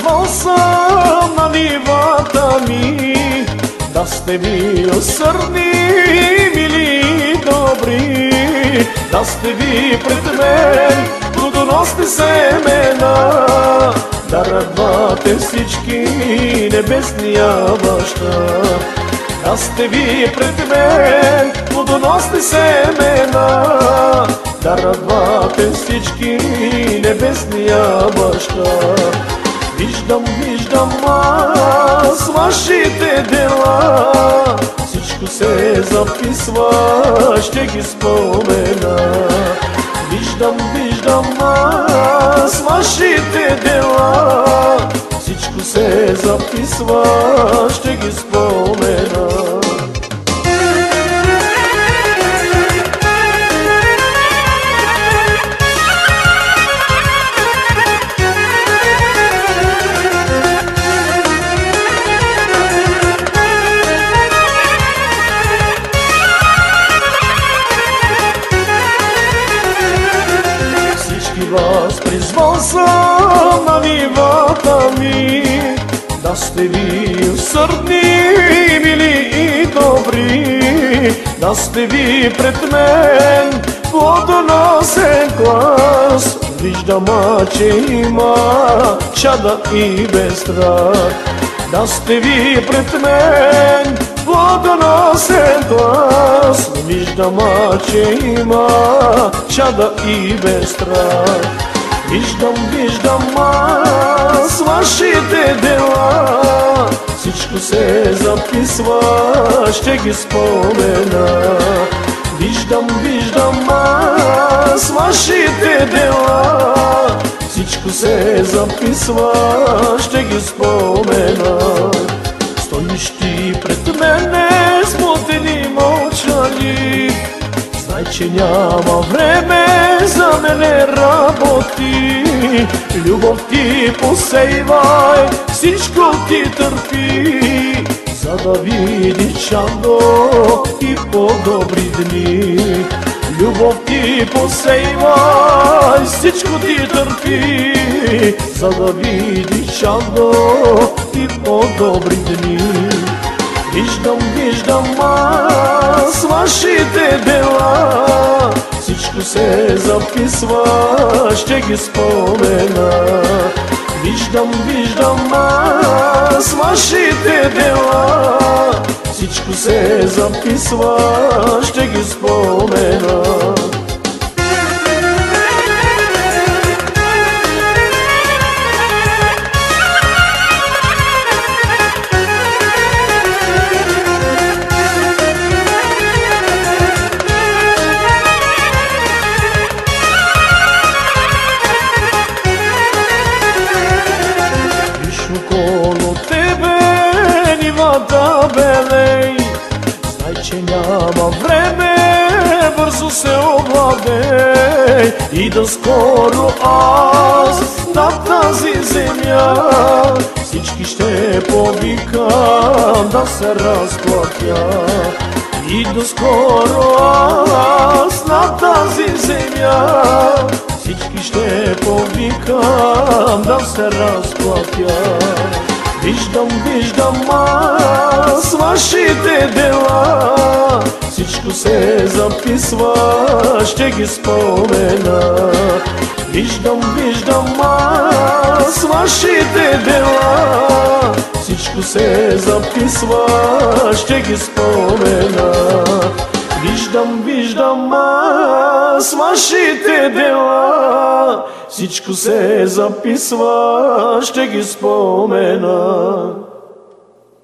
призвал съм на нивата ми, да сте ви усърдни, мили и добри, да сте ви пред мен плодоносни семена, да радвате всички небесния баща. Да сте ви пред мен плодоносни семена, да радвате всички небесния баща. Виждам аз вашите дела, всичко се записва, ще ги спомена. Виждам аз вашите дела, всичко се записва, ще ги спомена. Вас призвал съм на нивата ми, да сте ви усърдни, мили и добри, да сте ви пред мен плодоносен клас. Виждам, че има чада и без страх, да сте ви пред мен плодоносен клас. Виждам, че има чада и без страх. Виждам аз вашите дела, всичко се записва, ще ги спомена. Виждам аз вашите дела, всичко се записва, ще ги спомена. Стоиш пред мене смутени мълчали, знай, че няма време за мене работи. Любов ти посейвай, всичко ти търпи, за да види чадо и по-добри дни. Любов ти посейвай, всичко ти търпи, за да види чадо и по-добри дни. Виждам аз вашите дела, всичко се записва, ще ги спомена. Виждам аз вашите дела, всичко се записва, ще ги спомена. Около тебе нивата белей, знай, че няма време, бързо се овладей. И да скоро аз на тази земя всички ще повикам да се разплатя. И до скоро аз на тази земя всички ще повикам да се разплатя. Виждам аз вашите дела, всичко се записва, ще ги спомена. Виждам аз вашите дела, всичко се записва, ще ги спомена. Виждам аз вашите дела, всичко се записва, ще ги спомена.